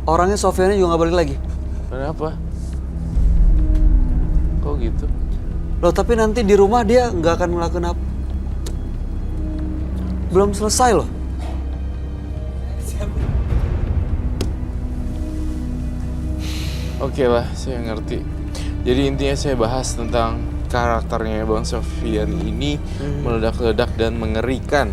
orangnya Sofyannya juga nggak balik lagi. Kenapa? Kok gitu? Loh tapi nanti di rumah dia nggak akan ngelakuin apa. Belum selesai loh. Oke lah, saya ngerti. Jadi intinya saya bahas tentang karakternya Bang Sofyan ini meledak-ledak dan mengerikan.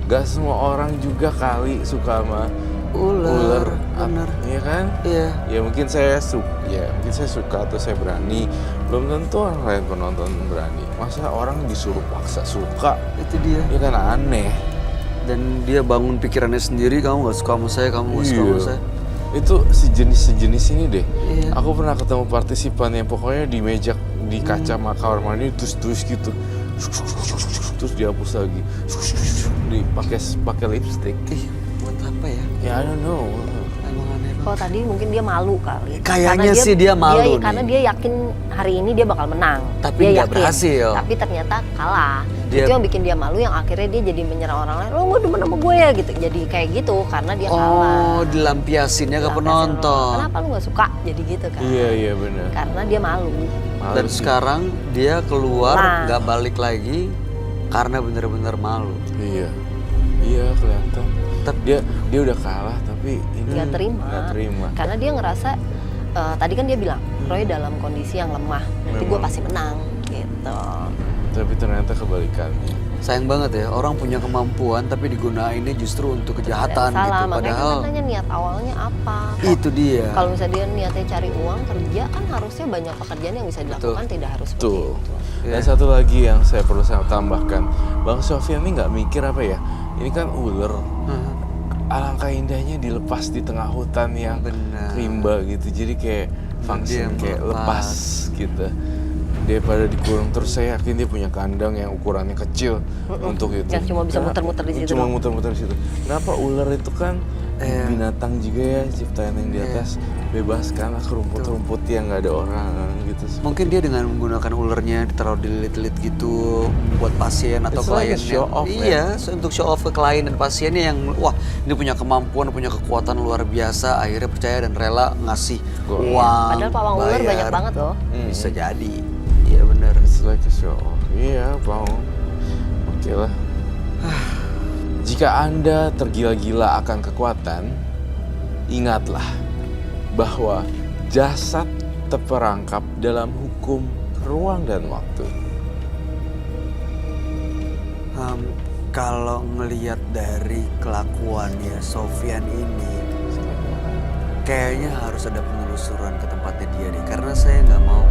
Gak semua orang juga kali suka sama ular. Bener. Iya kan? Iya. Ya mungkin saya suka atau saya berani. Belum tentu orang lain penonton berani. Masa orang disuruh paksa suka? Itu dia. Ya kan aneh. Dan dia bangun pikirannya sendiri, kamu gak suka sama saya, kamu gak suka sama saya. Itu sejenis ini deh. Iya. Aku pernah ketemu partisipan yang pokoknya di meja di kaca kamar mandi terus gitu. Terus dihapus lagi. Pakai lipstick. Buat apa ya? Ya I don't know. Emang aneh banget. Kalau tadi mungkin dia malu kali. Kayaknya sih dia malu nih. Karena dia yakin hari ini dia bakal menang. Tapi dia nggak berhasil. Tapi ternyata kalah. Dia- Itu yang bikin dia malu, yang akhirnya dia jadi menyerang orang lain. Lo mau demen sama gue ya gitu. Jadi kayak gitu karena dia kalah. Oh, dilampiasinnya ke Dilampiasin penonton. Kenapa lu gak suka? Jadi gitu kan. Iya benar. Karena dia malu. Dan sekarang dia keluar, Nah. nggak balik lagi karena bener-bener malu. Iya kelihatan. Dia udah kalah tapi ini Gak terima. Nggak terima. Karena dia ngerasa tadi kan dia bilang Roy dalam kondisi yang lemah. Nanti gue Memang. pasti menang gitu. Tapi ternyata kebalikannya. Sayang banget ya, orang punya kemampuan tapi digunainnya justru untuk kejahatan Salah, gitu. makanya Padahal kan tanya niat awalnya apa. itu dia. Kalau misalnya dia niatnya cari uang kerja kan harusnya banyak pekerjaan yang bisa dilakukan, tidak harus seperti Tuh. itu. Dan satu lagi yang saya perlu tambahkan, Bang Sofyan ini nggak mikir apa ya? Ini kan ular. Alangkah indahnya dilepas di tengah hutan yang Benar. rimba gitu. Jadi kayak function Dia kayak melepas. lepas gitu. Daripada dikurung terus, saya yakin dia punya kandang yang ukurannya kecil untuk itu. Yang cuma bisa Karena- muter-muter di situ Cuma doang. muter-muter di situ. Kenapa ular itu kan binatang juga ya, ciptaan yang di atas. Bebaskanlah ke rumput-rumput yang nggak ada orang gitu. Mungkin dia dengan menggunakan ulernya ditaruh dililit-lilit gitu buat pasien atau It's like a kliennya. show off, Iya, untuk show off ke klien dan pasiennya yang wah ini punya kemampuan, punya kekuatan luar biasa, akhirnya percaya dan rela ngasih uang. Padahal pawang ular bayar. banyak banget loh. Bisa jadi. Iya benar. It's like a show off. Iya, mau. Oke lah. Jika Anda tergila-gila akan kekuatan, ingatlah bahwa jasad terperangkap dalam hukum ruang dan waktu. Kalau ngelihat dari kelakuannya Sofyan ini, kayaknya harus ada penelusuran ke tempatnya dia deh. Karena saya nggak mau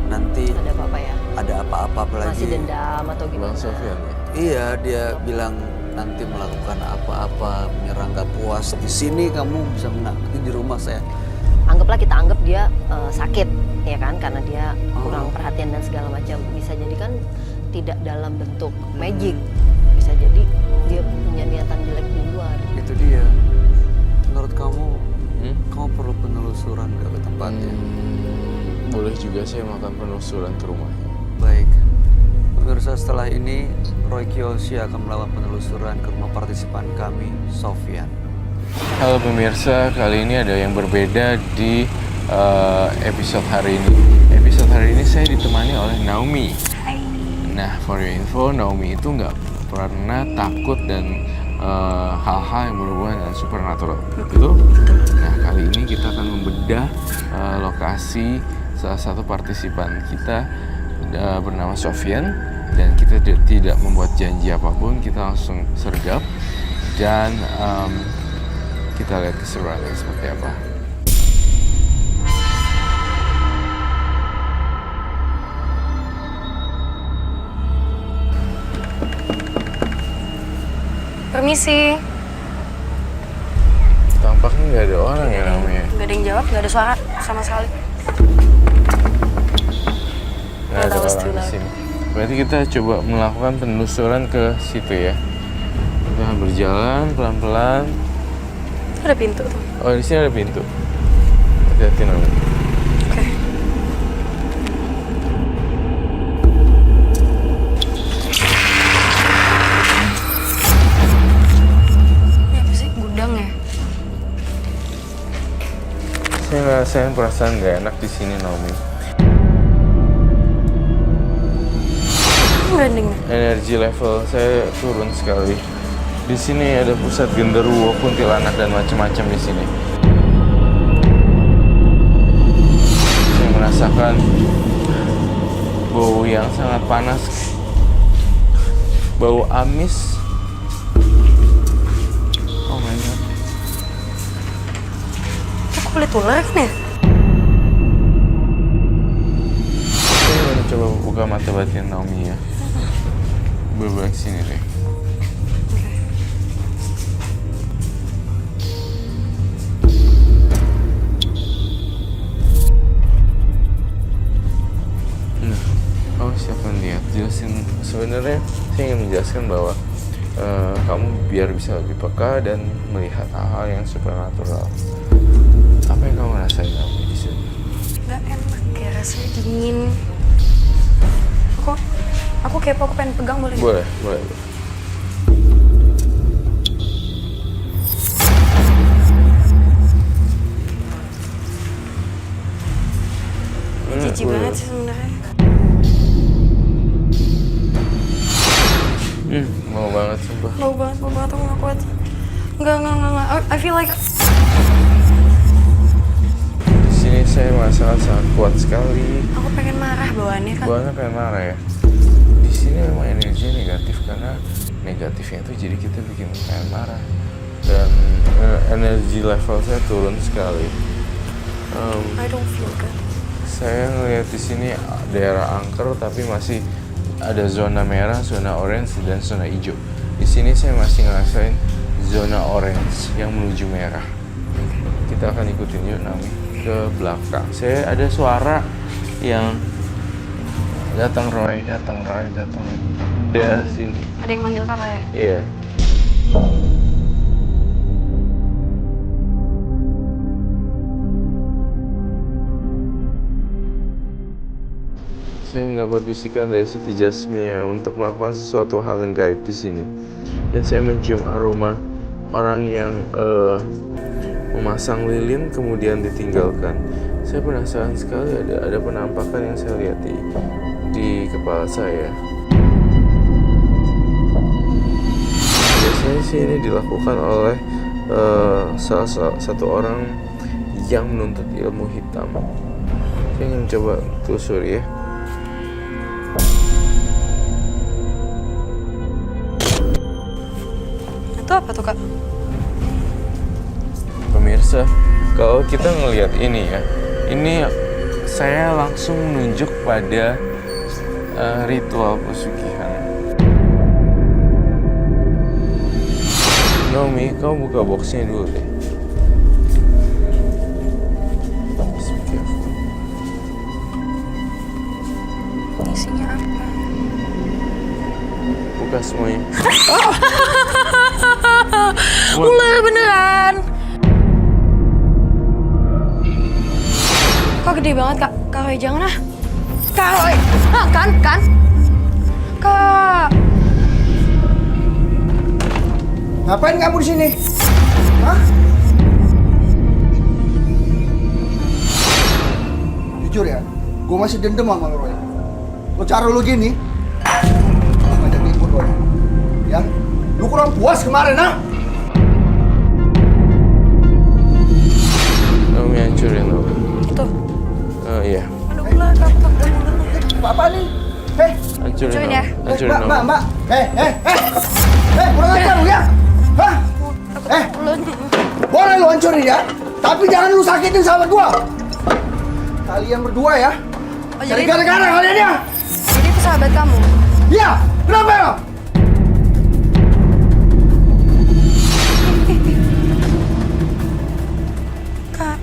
nanti Ada apa-apa ya? ada apa-apa Masih apalagi. dendam atau gimana? Bang Sofyan ya? Iya, dia bilang nanti melakukan apa-apa, menyerang gak puas. Di sini kamu bisa menang, tapi di rumah saya. Anggaplah kita anggap dia sakit ya kan, karena dia kurang perhatian dan segala macam. Bisa jadi kan tidak dalam bentuk magic, bisa jadi dia punya niatan jelek di luar. Itu dia. Menurut kamu, kamu perlu penelusuran gak ke tempatnya? Boleh juga saya melakukan penelusuran ke rumahnya. Baik. Pemirsa, setelah ini Roy Kiyoshi akan melakukan penelusuran ke rumah partisipan kami, Sofyan. Halo pemirsa, kali ini ada yang berbeda di episode hari ini. Episode hari ini saya ditemani oleh Naomi. Nah, for your info, Naomi itu nggak pernah takut dan hal-hal yang berhubungan dengan supernatural. Betul? Nah, kali ini kita akan membedah lokasi salah satu partisipan kita bernama Sofyan, dan kita tidak membuat janji apapun, kita langsung sergap dan kita lihat keseruannya seperti apa. Permisi. Tampaknya nggak ada orang ya namanya. Gak ada yang jawab, gak ada suara sama sekali. Nggak ada That was orang too di loud. sini. Berarti kita coba melakukan penelusuran ke situ ya. Kita berjalan pelan-pelan. Ada pintu tuh. Oh, di sini ada pintu. Hati-hati Naomi. Oke. Ini apa sih? Gudang ya? ngerasain perasaan gak enak di sini, Naomi. Branding. Energi level saya turun sekali. Di sini ada pusat genderuwo, kuntilanak dan macam-macam di sini. Saya merasakan bau yang sangat panas, bau amis. Oh my god. Itu kulit ular kan ya? Saya mau coba buka mata batin Naomi ya. Berbalik sini deh. Oh, siapa lihat? Jelasin, sebenarnya saya ingin menjelaskan bahwa kamu biar bisa lebih peka dan melihat hal-hal yang supernatural. Apa yang kamu rasain Naomi di sini? Gak enak ya, rasanya dingin. Aku kepo, aku pengen pegang boleh? Boleh. Jijik banget sih sebenarnya. Mau banget sumpah. Bau banget, aku gak kuat. Enggak. I feel like... Di sini saya merasakan sangat kuat sekali. Aku pengen marah bawaannya kan. Bawaannya pengen marah ya. Di sini memang energinya negatif karena negatifnya itu jadi kita bikin pengen marah. Dan energi level saya turun sekali. I don't feel good. Saya ngelihat di sini daerah angker tapi masih ada zona merah, zona orange, dan zona hijau. Di sini saya masih ngerasain zona orange yang menuju merah. Kita akan ikutin yuk Naomi ke belakang. Saya ada suara yang datang Roy. Dia sini. Ada yang manggil kakak ya? Iya. Saya mendapat bisikan dari Siti Jasmia untuk melakukan sesuatu hal yang gaib di sini. Dan saya mencium aroma orang yang memasang lilin kemudian ditinggalkan. Saya penasaran sekali ada penampakan yang saya lihat di kepala saya. Biasanya sih ini dilakukan oleh salah satu orang yang menuntut ilmu hitam. Saya ingin coba telusuri ya. Itu apa tuh kak? Pemirsa, kalau kita ngelihat ini ya, ini saya langsung menunjuk pada ritual pesugihan. Naomi, kamu buka boxnya dulu deh. Isinya apa? Buka semuanya. Ular beneran! Kok gede banget kak? Kak Roy, jangan ah. Kak Roy! Ah, kan? Kak! Ngapain kamu di sini? Hah? Jujur ya, gue masih dendam sama lo, Roy. Lo cara lo gini, ngajak ribut, Roy. Ya? Lu kurang puas kemarin, ha? Naomi hancurin lo. Itu. Iya. Ada ular kak, Apa nih? Hei, Hancurin ya. Hancurin mbak. Hei, kurang ajar lu ya? Hah? Boleh lu hancurin ya, tapi jangan lu sakitin sahabat gua. Kalian berdua ya, Oh, cari jadi gara-gara kalian ya. Jadi itu sahabat kamu? Iya, kenapa ya? Kak.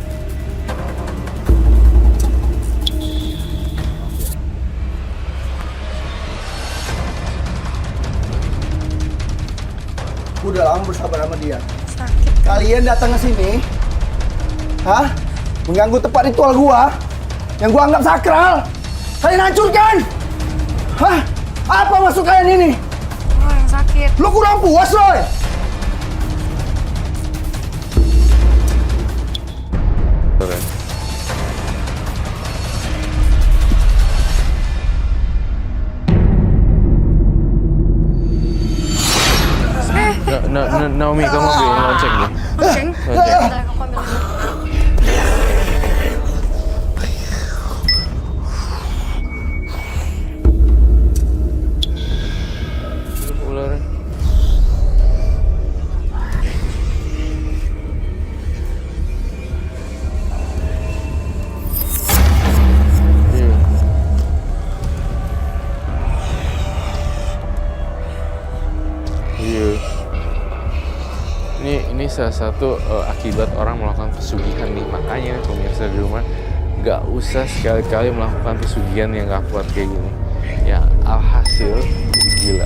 Gua udah lama bersabar sama dia. Sakit. Kalian datang ke sini, hah? Mengganggu tempat ritual gua yang gua anggap sakral. Kalian hancurkan. Hah? Apa maksud kalian ini? Oh, yang sakit. Lu kurang puas, Roy? Naomi, kamu beliin lonceng deh. Lonceng? Lonceng. Bentar, aku ambil dulu. Ularnya. Iya. Iya. Ini salah satu akibat orang melakukan pesugihan nih. Makanya pemirsa di rumah nggak usah sekali-kali melakukan pesugihan yang nggak kuat kayak gini. Ya alhasil gila.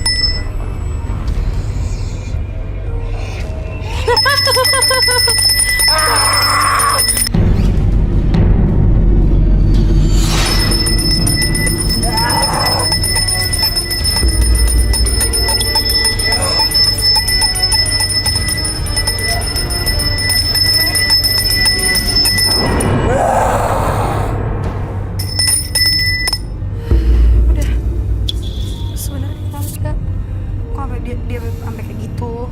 Sebenarnya kenapa? Kok sampai dia sampai kayak gitu?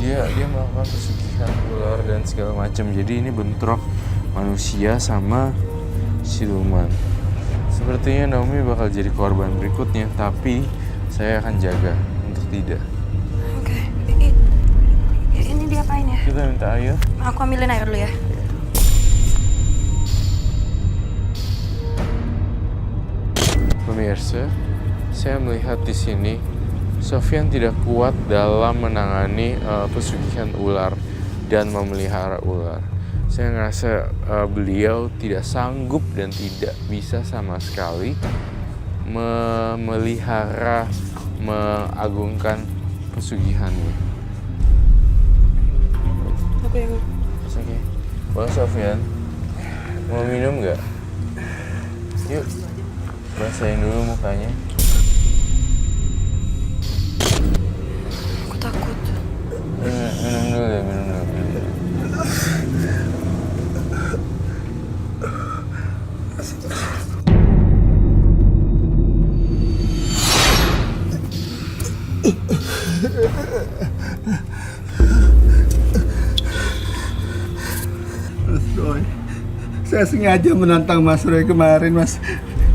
Dia melakukan pesugihan ular dan segala macam. Jadi ini bentrok manusia sama siluman. Sepertinya Naomi bakal jadi korban berikutnya, tapi saya akan jaga untuk tidak. Oke. Ini diapain ya? Kita minta air. Aku ambilin air dulu ya. Pemirsa, saya melihat di sini Sofyan tidak kuat dalam menangani pesugihan ular dan memelihara ular. Saya ngerasa beliau tidak sanggup dan tidak bisa sama sekali memelihara, mengagungkan pesugihannya. Oke. Oke. Bang Sofyan, mau minum nggak? Yuk, basahin dulu mukanya. Aku takut. Minum dulu ya, minum dulu. Mas Roy, saya sengaja menantang Mas Roy kemarin, Mas.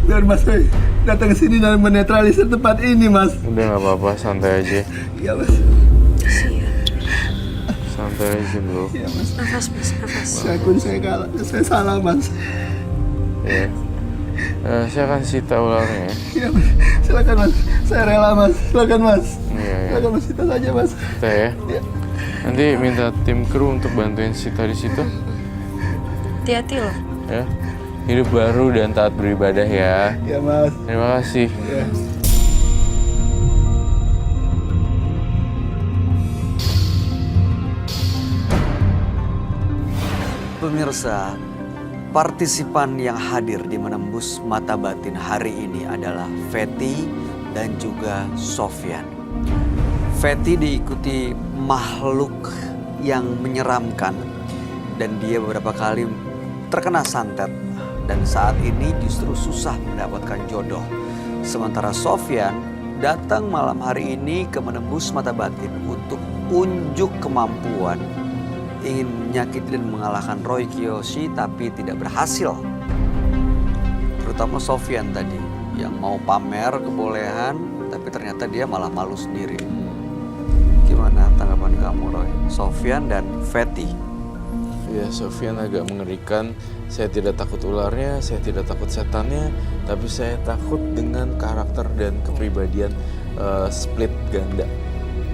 Biar Mas Roy datang ke sini dan menetralisir tempat ini, Mas. Udah nggak apa-apa, santai aja. Iya, Mas. Santai aja bro. Iya, Mas. Nafas, Mas. Nafas. Saya kalah. Saya salah, Mas. Ya. Saya akan sita ularnya ya. Iya, Mas. Silakan, Mas. Saya rela, Mas. Silakan, Mas. Iya, ya. Silakan, Mas. Kita saja, Mas. Sita ya. Iya. Nanti minta tim kru untuk bantuin Sita di situ. Hati-hati loh. Ya. Hidup baru dan taat beribadah ya. Iya, Mas. Terima kasih. Iya. Pemirsa, partisipan yang hadir di Menembus Mata Batin hari ini adalah Fethi dan juga Sofyan. Fethi diikuti makhluk yang menyeramkan dan dia beberapa kali terkena santet dan saat ini justru susah mendapatkan jodoh. Sementara Sofyan datang malam hari ini ke Menembus Mata Batin untuk unjuk kemampuan ingin menyakiti dan mengalahkan Roy Kiyoshi tapi tidak berhasil. Terutama Sofyan tadi yang mau pamer kebolehan tapi ternyata dia malah malu sendiri. Gimana tanggapan kamu Roy? Sofyan dan Fethi. Ya, Sofyan agak mengerikan. Saya tidak takut ularnya, saya tidak takut setannya, tapi saya takut dengan karakter dan kepribadian split ganda.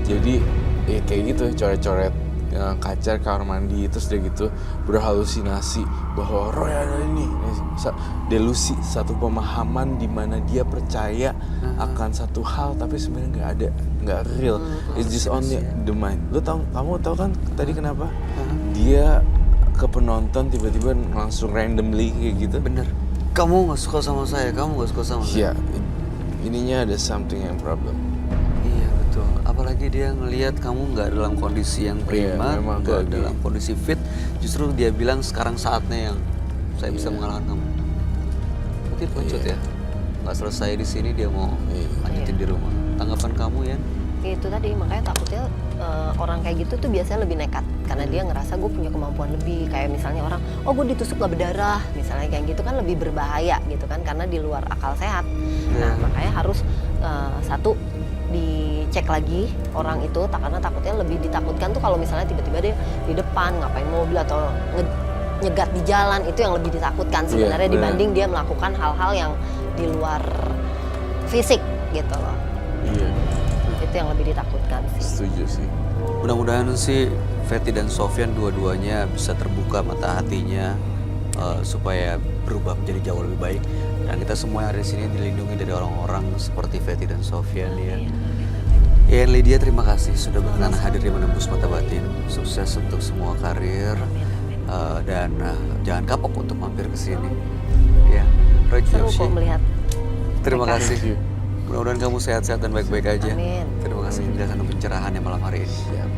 Jadi ya kayak gitu, coret-coret kaca kamar mandi, terus dia gitu berhalusinasi bahwa Roy ada ini, delusi, satu pemahaman di mana dia percaya akan satu hal tapi sebenarnya nggak ada, nggak real. It's just only the mind. Kamu tahu kan tadi kenapa? Dia ke penonton tiba-tiba langsung randomly kayak gitu. Bener. Kamu nggak suka sama saya, kamu nggak suka sama Iya, saya. ininya ada something yang problem. Iya betul. Apalagi dia ngelihat kamu nggak dalam kondisi yang prima, memang nggak lagi. dalam kondisi fit. Justru dia bilang sekarang saatnya yang saya bisa mengalahkan kamu. Berarti pencut ya. Nggak selesai di sini dia mau lanjutin di rumah. Tanggapan kamu ya? itu tadi makanya takutnya orang kayak gitu tuh biasanya lebih nekat karena dia ngerasa gue punya kemampuan lebih, kayak misalnya orang gue ditusuk gak berdarah misalnya, kayak gitu kan lebih berbahaya gitu kan karena di luar akal sehat. Nah makanya harus satu dicek lagi orang itu, karena takutnya lebih ditakutkan tuh kalau misalnya tiba-tiba dia di depan ngapain mobil atau nyegat di jalan, itu yang lebih ditakutkan sebenarnya dibanding dia melakukan hal-hal yang di luar fisik gitu loh. Iya. Itu yang lebih ditakutkan sih. Setuju sih. Mudah-mudahan sih Fetty dan Sofyan dua-duanya bisa terbuka mata hatinya supaya berubah menjadi jauh lebih baik. Dan kita semua yang ada di sini dilindungi dari orang-orang seperti Fetty dan Sofyan ya. Ian Lydia, terima kasih sudah berkenan hadir di Menembus Mata Batin. Sukses untuk semua karir dan jangan kapok untuk mampir ke sini. Ya, Roy Seru Jiyopsi. kok melihat. Terima mereka. kasih. Mudah-mudahan kamu sehat-sehat dan baik-baik aja. Amin. Terima kasih menjelaskan pencerahannya malam hari ini. Siap.